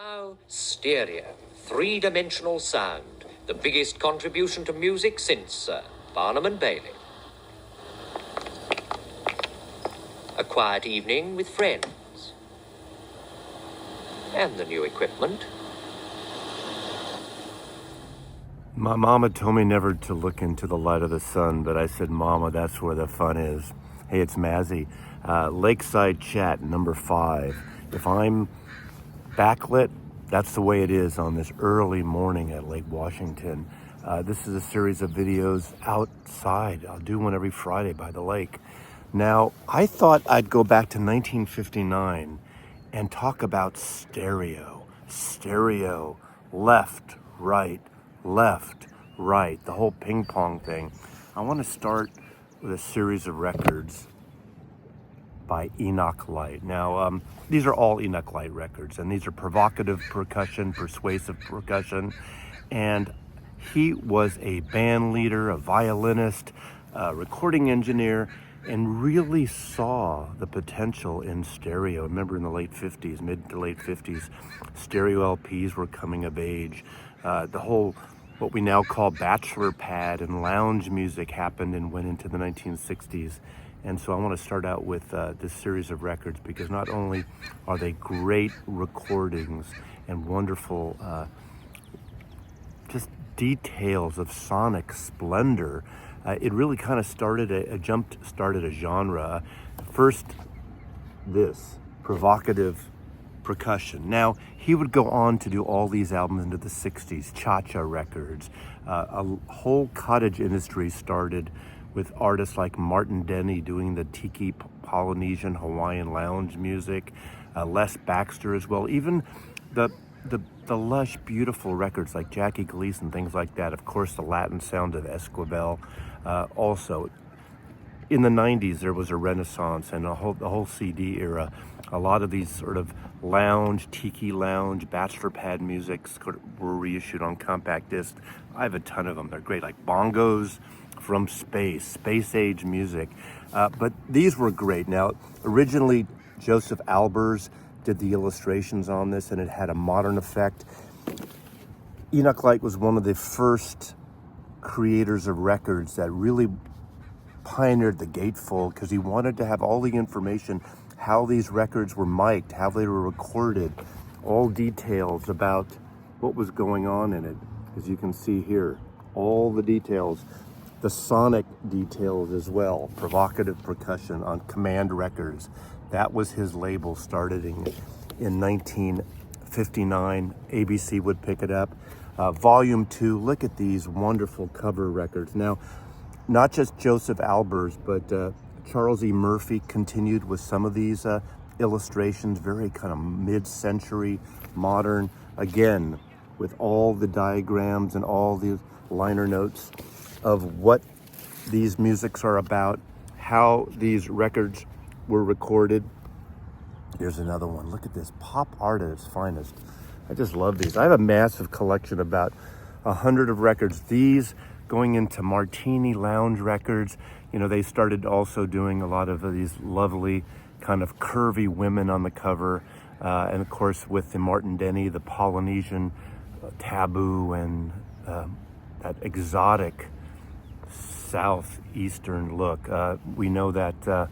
Now, stereo, three-dimensional sound, the biggest contribution to music since Barnum and Bailey. A quiet evening with friends. And the new equipment. My mama told me never to look into the light of the sun, but I said, Mama, that's where the fun is. Hey, it's Mazzy. Lakeside Chat, number 5. If I'm backlit, that's the way it is on this early morning at Lake Washington. This is a series of videos outside. I'll do one every Friday by the lake. Now, I thought I'd go back to 1959 and talk about stereo. Stereo, left, right, the whole ping pong thing. I want to start with a series of records by Enoch Light. Now, these are all Enoch Light records, and these are provocative percussion, persuasive percussion, and he was a band leader, a violinist, a recording engineer, and really saw the potential in stereo. Remember in the late 50s, mid to late 50s, stereo LPs were coming of age. The whole, what we now call bachelor pad and lounge music happened and went into the 1960s. And so I want to start out with this series of records because not only are they great recordings and wonderful just details of sonic splendor, it really kind of started started a genre. First, this provocative percussion. Now, he would go on to do all these albums into the 60s, cha-cha records. A whole cottage industry started with artists like Martin Denny doing the tiki Polynesian Hawaiian lounge music, Les Baxter as well. Even the lush, beautiful records like Jackie Gleason, things like that. Of course, the Latin sound of Esquivel. Also, in the 90s, there was a renaissance and the whole CD era. A lot of these sort of lounge, tiki lounge, bachelor pad musics were reissued on compact disc. I have a ton of them. They're great, like bongos from space age music. But these were great. Now, originally, Joseph Albers did the illustrations on this, and it had a modern effect. Enoch Light was one of the first creators of records that really pioneered the gatefold because he wanted to have all the information, how these records were mic'd, how they were recorded, all details about what was going on in it. As you can see here, all the details, the sonic details as well, provocative percussion on Command Records. That was his label, started in 1959. ABC would pick it up. Volume 2, look at these wonderful cover records. Now, not just Joseph Albers, but Charles E. Murphy continued with some of these illustrations, very kind of mid-century, modern, again, with all the diagrams and all the liner notes of what these musics are about, how these records were recorded. Here's another one. Look at this, pop art at its finest. I just love these. I have a massive collection, about 100 of records. These going into Martini Lounge records. You know, they started also doing a lot of these lovely kind of curvy women on the cover. And of course, with the Martin Denny, the Polynesian taboo and that exotic southeastern look. We know that,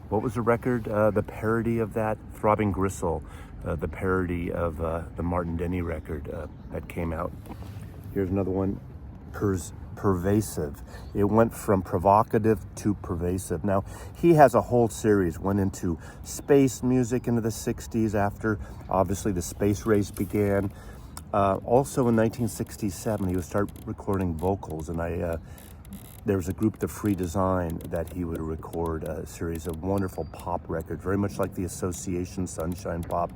what was the record? The parody of that, Throbbing Gristle, the parody of the Martin Denny record that came out. Here's another one, Pervasive. It went from provocative to pervasive. Now, he has a whole series, went into space music into the 60s after, obviously, the space race began. Also in 1967, he would start recording vocals, and there was a group, The Free Design, that he would record a series of wonderful pop records, very much like the Association Sunshine Pop,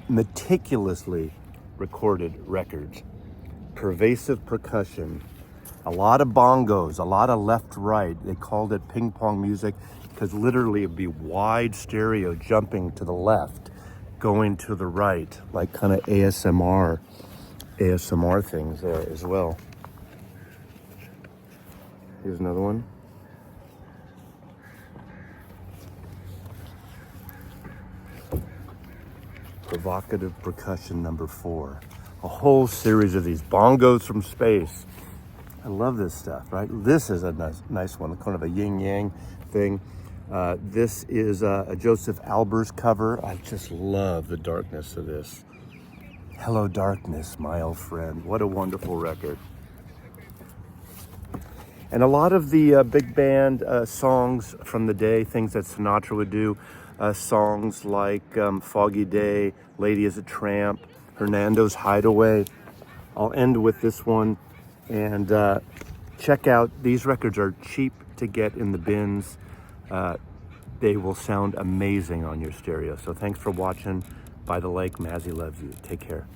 meticulously recorded records. Pervasive percussion, a lot of bongos, a lot of left-right. They called it ping pong music because literally it'd be wide stereo jumping to the left, going to the right, like kind of ASMR things there as well. Here's another one. Provocative Percussion number 4. A whole series of these bongos from space. I love this stuff, right? This is a nice one, kind of a yin-yang thing. This is a Joseph Albers cover. I just love the darkness of this. Hello, darkness, my old friend. What a wonderful record. And a lot of the big band songs from the day, things that Sinatra would do, songs like Foggy Day, Lady is a Tramp, Hernando's Hideaway. I'll end with this one. And check out, these records are cheap to get in the bins. They will sound amazing on your stereo. So thanks for watching. By the Lake, Mazzy loves you. Take care.